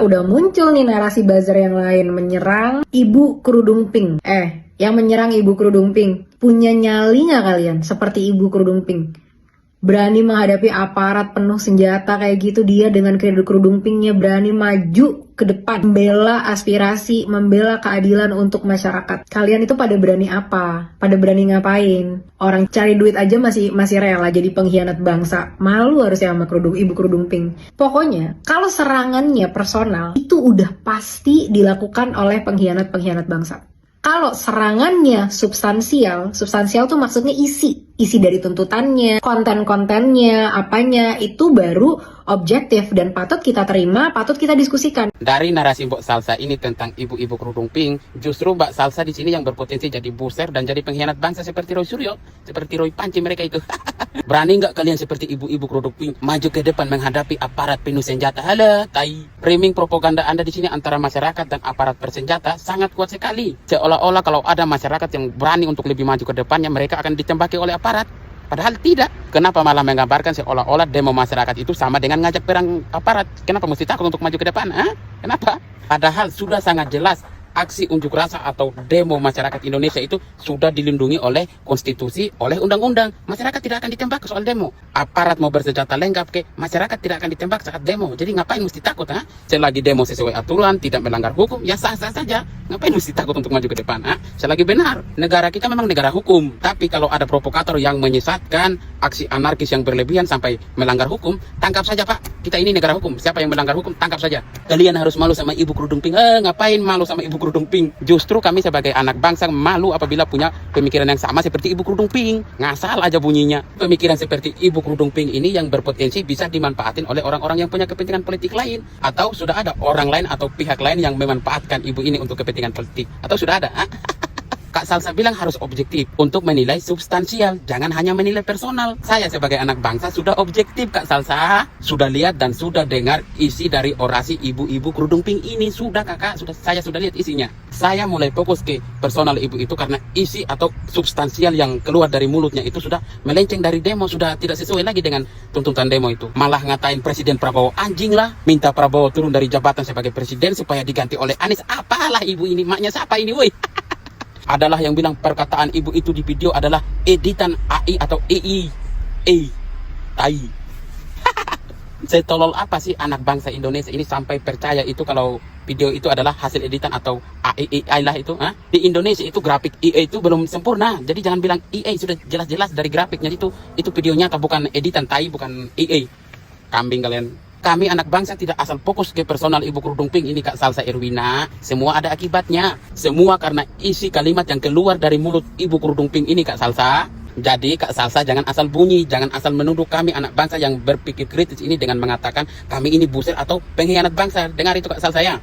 udah muncul nih narasi buzzer yang lain menyerang ibu kerudung pink. Yang menyerang ibu kerudung pink punya nyali nggak kalian seperti ibu kerudung pink? Berani menghadapi aparat penuh senjata kayak gitu, dia dengan kerudung pinknya berani maju ke depan, membela aspirasi, membela keadilan untuk masyarakat. Kalian itu pada berani apa? Pada berani ngapain? Orang cari duit aja masih rela jadi pengkhianat bangsa. Malu harusnya sama ibu kerudung pink. Pokoknya, kalau serangannya personal, itu udah pasti dilakukan oleh pengkhianat bangsa. Kalau serangannya substansial tuh maksudnya isi dari tuntutannya, konten-kontennya, apanya, itu baru objektif dan patut kita terima, patut kita diskusikan. Dari narasi Mbak Salsa ini tentang ibu-ibu kerudung pink, justru Mbak Salsa di sini yang berpotensi jadi buser dan jadi pengkhianat bangsa seperti Roy Suryo, seperti Roy Panci mereka itu. Berani nggak kalian seperti ibu-ibu kerudung pink maju ke depan menghadapi aparat penuh senjata? Halah, tai. Framing propaganda Anda di sini antara masyarakat dan aparat bersenjata sangat kuat sekali. Seolah-olah kalau ada masyarakat yang berani untuk lebih maju ke depannya, mereka akan ditembaki oleh aparat. Padahal tidak. Kenapa malah menggambarkan seolah-olah demo masyarakat itu sama dengan ngajak perang aparat? Kenapa mesti takut untuk maju ke depan? Kenapa? Padahal sudah sangat jelas aksi unjuk rasa atau demo masyarakat Indonesia itu sudah dilindungi oleh konstitusi, oleh undang-undang. Masyarakat tidak akan ditembak soal demo. Aparat mau bersenjata lengkap masyarakat tidak akan ditembak saat demo. Jadi ngapain mesti takut? Selagi demo sesuai aturan, tidak melanggar hukum, ya sah-sah saja. Ngapain mesti takut untuk maju ke depan? Selagi benar, negara kita memang negara hukum. Tapi kalau ada provokator yang menyesatkan, aksi anarkis yang berlebihan sampai melanggar hukum, tangkap saja Pak. Kita ini negara hukum. Siapa yang melanggar hukum, tangkap saja. Kalian harus malu sama ibu kerudung pink. Ngapain malu sama ibu kerudung pink? Justru kami sebagai anak bangsa malu apabila punya pemikiran yang sama seperti ibu kerudung pink. Ngasal aja bunyinya. Pemikiran seperti ibu kerudung pink ini yang berpotensi bisa dimanfaatin oleh orang-orang yang punya kepentingan politik lain. Atau sudah ada orang lain atau pihak lain yang memanfaatkan ibu ini untuk kepentingan politik. Atau sudah ada. Kak Salsa bilang harus objektif untuk menilai substansial, jangan hanya menilai personal. Saya sebagai anak bangsa sudah objektif Kak Salsa, sudah lihat dan sudah dengar isi dari orasi ibu-ibu kerudung pink ini. Sudah Kakak, saya sudah lihat isinya. Saya mulai fokus ke personal ibu itu karena isi atau substansial yang keluar dari mulutnya itu sudah melenceng dari demo, sudah tidak sesuai lagi dengan tuntutan demo itu. Malah ngatain Presiden Prabowo anjing lah, minta Prabowo turun dari jabatan sebagai presiden supaya diganti oleh Anies. Apalah ibu ini, maknya siapa ini woi? Adalah yang bilang perkataan ibu itu di video adalah editan AI atau AI. Tai. Setolol apa sih anak bangsa Indonesia ini sampai percaya itu kalau video itu adalah hasil editan atau AI lah itu? Di Indonesia itu grafik AI itu belum sempurna. Jadi jangan bilang AI, sudah jelas-jelas dari grafiknya itu videonya atau bukan editan, tai, bukan AI. Kambing kalian. Kami anak bangsa tidak asal fokus ke personal ibu kerudung pink ini Kak Salsa Erwina. Semua ada akibatnya. Semua karena isi kalimat yang keluar dari mulut ibu kerudung pink ini Kak Salsa. Jadi Kak Salsa jangan asal bunyi, jangan asal menuduh kami anak bangsa yang berpikir kritis ini dengan mengatakan kami ini buser atau pengkhianat bangsa. Dengar itu Kak Salsa ya.